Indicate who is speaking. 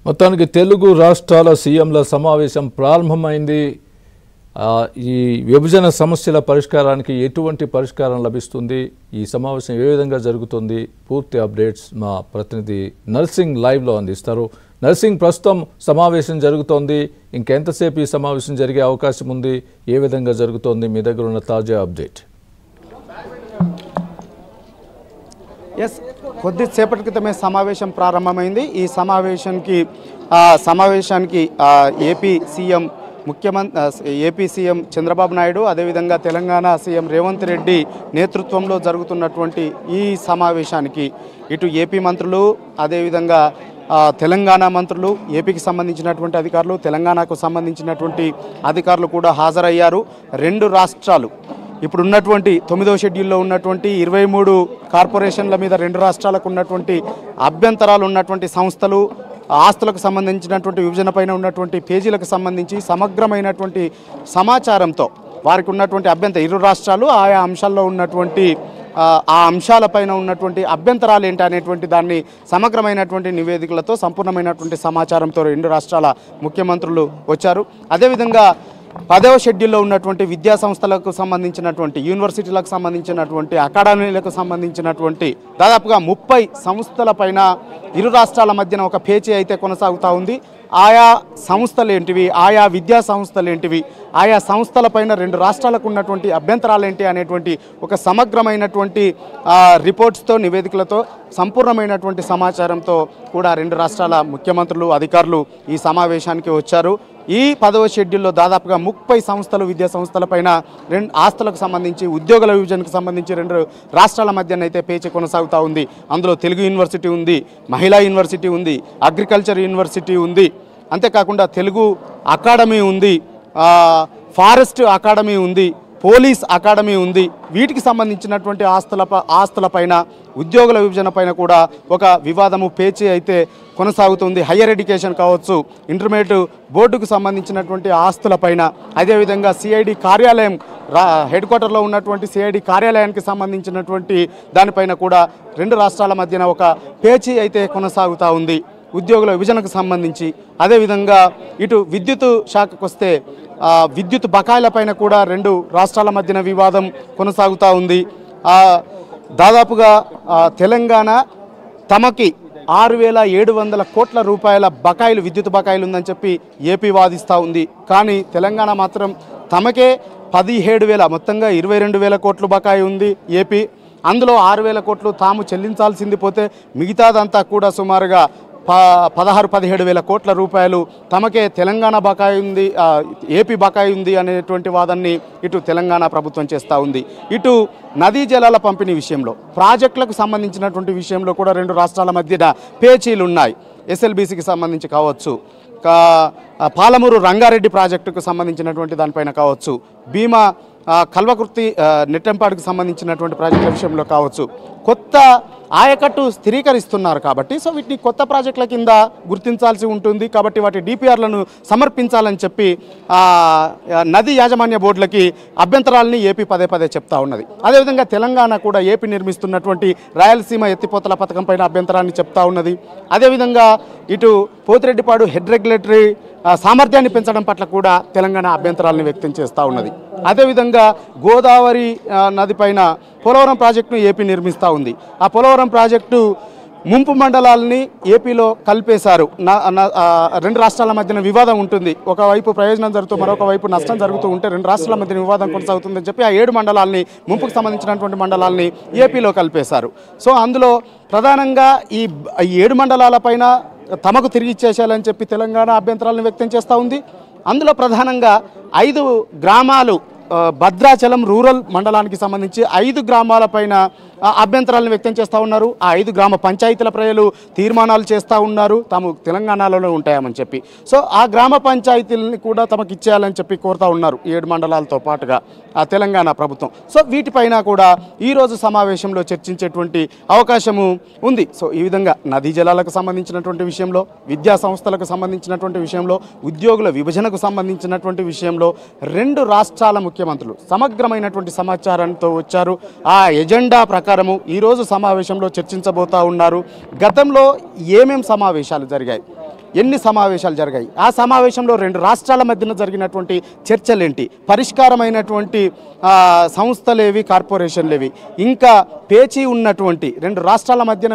Speaker 1: మొత్తానికి తెలుగు రాష్ట్రాల సీఎంల సమావేశం ప్రారంభమైంది. ఈ విభజన సమస్యల పరిష్కారానికి ఎటువంటి పరిష్కారం లభిస్తుంది, ఈ సమావేశం ఏ విధంగా జరుగుతుంది, పూర్తి అప్డేట్స్ మా ప్రతినిధి నర్సింగ్ లైవ్లో అందిస్తారు. నర్సింగ్, ప్రస్తుతం సమావేశం జరుగుతోంది, ఇంకెంతసేపు ఈ సమావేశం జరిగే అవకాశం ఉంది, ఏ విధంగా జరుగుతోంది, మీ దగ్గర ఉన్న తాజా అప్డేట్?
Speaker 2: కొద్దిసేపటి క్రితమే సమావేశం ప్రారంభమైంది. ఈ సమావేశానికి ఏపీ సీఎం చంద్రబాబు నాయుడు, అదేవిధంగా తెలంగాణ సీఎం రేవంత్ రెడ్డి నేతృత్వంలో జరుగుతున్నటువంటి ఈ సమావేశానికి ఇటు ఏపీ మంత్రులు, అదేవిధంగా తెలంగాణ మంత్రులు, ఏపీకి సంబంధించినటువంటి అధికారులు, తెలంగాణకు సంబంధించినటువంటి అధికారులు కూడా హాజరయ్యారు. రెండు రాష్ట్రాలు ఇప్పుడు ఉన్నటువంటి 9వ షెడ్యూల్లో ఉన్నటువంటి 23 కార్పొరేషన్ల మీద రెండు రాష్ట్రాలకు ఉన్నటువంటి అభ్యంతరాలు ఉన్నటువంటి సంస్థలు, ఆస్తులకు సంబంధించినటువంటి విభజన పైన ఉన్నటువంటి పేజీలకు సంబంధించి సమగ్రమైనటువంటి సమాచారంతో వారికి ఉన్నటువంటి ఇరు రాష్ట్రాలు ఆయా అంశాల్లో ఉన్నటువంటి ఆ అంశాలపైన ఉన్నటువంటి అభ్యంతరాలు ఏంటి అనేటువంటి దాన్ని సమగ్రమైనటువంటి నివేదికలతో సంపూర్ణమైనటువంటి సమాచారంతో రెండు రాష్ట్రాల ముఖ్యమంత్రులు వచ్చారు. అదేవిధంగా 10వ షెడ్యూల్లో ఉన్నటువంటి విద్యా సంస్థలకు సంబంధించినటువంటి, యూనివర్సిటీలకు సంబంధించినటువంటి, అకాడమీలకు సంబంధించినటువంటి దాదాపుగా 30 సంస్థలపైన ఇరు రాష్ట్రాల మధ్యన ఒక పేచీ అయితే కొనసాగుతూ ఉంది. ఆయా సంస్థలు ఏంటివి, ఆయా విద్యా సంస్థలు ఏంటివి, ఆయా సంస్థలపైన రెండు రాష్ట్రాలకు ఉన్నటువంటి అభ్యంతరాలు ఏంటి అనేటువంటి ఒక సమగ్రమైనటువంటి రిపోర్ట్స్తో, నివేదికలతో, సంపూర్ణమైనటువంటి సమాచారంతో కూడా రెండు రాష్ట్రాల ముఖ్యమంత్రులు, అధికారులు ఈ సమావేశానికి వచ్చారు. ఈ 10వ షెడ్యూల్లో దాదాపుగా 30 సంస్థలు, విద్యా సంస్థలపైన రెండు ఆస్తులకు సంబంధించి, ఉద్యోగుల విభజనకు సంబంధించి రెండు రాష్ట్రాల మధ్యనైతే పేచీ కొనసాగుతూ ఉంది. అందులో తెలుగు యూనివర్సిటీ ఉంది, మహిళా యూనివర్సిటీ ఉంది, అగ్రికల్చర్ యూనివర్సిటీ ఉంది, అంతేకాకుండా తెలుగు అకాడమీ ఉంది, ఫారెస్ట్ అకాడమీ ఉంది, పోలీస్ అకాడమీ ఉంది. వీటికి సంబంధించినటువంటి ఆస్తులపైన, ఉద్యోగుల విభజన పైన కూడా ఒక వివాదము, పేచీ అయితే కొనసాగుతుంది. హయ్యర్ ఎడ్యుకేషన్ కావచ్చు, ఇంటర్మీడియట్ బోర్డుకు సంబంధించినటువంటి ఆస్తులపైన, అదేవిధంగా సిఐడి కార్యాలయం హెడ్ క్వార్టర్లో ఉన్నటువంటి సిఐడి కార్యాలయానికి సంబంధించినటువంటి దానిపైన కూడా రెండు రాష్ట్రాల మధ్యన ఒక పేచీ అయితే కొనసాగుతూ ఉంది. ఉద్యోగుల విభజనకు సంబంధించి, అదేవిధంగా ఇటు విద్యుత్ శాఖకు వస్తే విద్యుత్ బకాయిలపైన కూడా రెండు రాష్ట్రాల మధ్యన వివాదం కొనసాగుతూ ఉంది. దాదాపుగా తెలంగాణ తమకి 6,700 కోట్ల రూపాయల బకాయిలు, విద్యుత్ బకాయిలు ఉందని చెప్పి ఏపీ వాదిస్తూ ఉంది. కానీ తెలంగాణ మాత్రం తమకే 17,000, మొత్తంగా 22,000 కోట్లు బకాయి ఉంది ఏపీ. అందులో 6,000 కోట్లు తాము చెల్లించాల్సింది పోతే మిగతాదంతా కూడా సుమారుగా 16,000-17,000 కోట్ల రూపాయలు తమకే తెలంగాణ బకాయి ఉంది, ఏపీ బకాయి ఉంది అనేటువంటి వాదనని ఇటు తెలంగాణ ప్రభుత్వం చేస్తూ ఉంది. ఇటు నదీ జలాల పంపిణీ విషయంలో, ప్రాజెక్టులకు సంబంధించినటువంటి విషయంలో కూడా రెండు రాష్ట్రాల మధ్యన పేచీలు ఉన్నాయి. ఎస్ఎల్బీసీకి సంబంధించి కావచ్చు, పాలమూరు రంగారెడ్డి ప్రాజెక్టుకు సంబంధించినటువంటి దానిపైన కావచ్చు, భీమా కల్వకుర్తి నెట్టంపాడుకు సంబంధించినటువంటి ప్రాజెక్టుల విషయంలో కావచ్చు, కొత్త ఆయకట్టు స్థిరీకరిస్తున్నారు కాబట్టి సో వీటిని కొత్త ప్రాజెక్టుల కింద గుర్తించాల్సి ఉంటుంది. కాబట్టి వాటి డిపిఆర్లను సమర్పించాలని చెప్పి నదీ యాజమాన్య బోర్డులకి అభ్యంతరాలని ఏపీ పదే చెప్తా ఉన్నది. అదేవిధంగా తెలంగాణ కూడా ఏపీ నిర్మిస్తున్నటువంటి రాయలసీమ ఎత్తిపోతల పథకం పైన అభ్యంతరాన్ని చెప్తా ఉన్నది. అదేవిధంగా ఇటు పోతిరెడ్డిపాడు హెడ్ రెగ్యులేటరీ సామర్థ్యాన్ని పెంచడం పట్ల కూడా తెలంగాణ అభ్యంతరాలను వ్యక్తం చేస్తూ ఉన్నది. అదేవిధంగా గోదావరి నది పైన పోలవరం ప్రాజెక్టును ఏపీ నిర్మిస్తూ ఉంది. ఆ పోలవరం ప్రాజెక్టు ముంపు మండలాలని ఏపీలో కలిపేశారు. రెండు రాష్ట్రాల మధ్యన వివాదం ఉంటుంది. ఒకవైపు ప్రయోజనం జరుగుతూ మరొక వైపు నష్టం జరుగుతూ ఉంటే రెండు రాష్ట్రాల మధ్యన వివాదం కొనసాగుతుందని చెప్పి ఆ 7 మండలాలని, ముంపుకు సంబంధించినటువంటి మండలాలని ఏపీలో కలిపేశారు. సో అందులో ప్రధానంగా ఈ 7 మండలాల పైన తమకు తిరిగి ఇచ్చేసేయాలని చెప్పి తెలంగాణ అభ్యంతరాలను వ్యక్తం చేస్తూ ఉంది. అందులో ప్రధానంగా 5 గ్రామాలు, భద్రాచలం రూరల్ మండలానికి సంబంధించి 5 గ్రామాల పైన అభ్యంతరాలను వ్యక్తం చేస్తూ ఉన్నారు. ఆ 5 గ్రామ పంచాయతీల ప్రజలు తీర్మానాలు చేస్తూ ఉన్నారు తాము తెలంగాణలోనే ఉంటాయని చెప్పి. సో ఆ గ్రామ పంచాయతీలని కూడా తమకు ఇచ్చేయాలని చెప్పి కోరుతూ ఉన్నారు 7 మండలాలతో పాటుగా ఆ తెలంగాణ ప్రభుత్వం. సో వీటిపైన కూడా ఈరోజు సమావేశంలో చర్చించేటువంటి అవకాశము ఉంది. సో ఈ విధంగా నదీ జలాలకు సంబంధించినటువంటి విషయంలో, విద్యా సంస్థలకు సంబంధించినటువంటి విషయంలో, ఉద్యోగుల విభజనకు సంబంధించినటువంటి విషయంలో రెండు రాష్ట్రాల ముఖ్యమంత్రులు సమగ్రమైనటువంటి సమాచారంతో వచ్చారు. ఆ ఎజెండా ప్రకారం ఈరోజు సమావేశంలో చర్చించబోతా ఉన్నారు. గతంలో ఏమేం సమావేశాలు జరిగాయి, ఎన్ని సమావేశాలు జరిగాయి, ఆ సమావేశంలో 2 రాష్ట్రాల మధ్యన జరిగినటువంటి చర్చలేంటి, పరిష్కారమైనటువంటి సంస్థలేవి, కార్పొరేషన్లేవి, ఇంకా పేచీ ఉన్నటువంటి 2 రాష్ట్రాల మధ్యన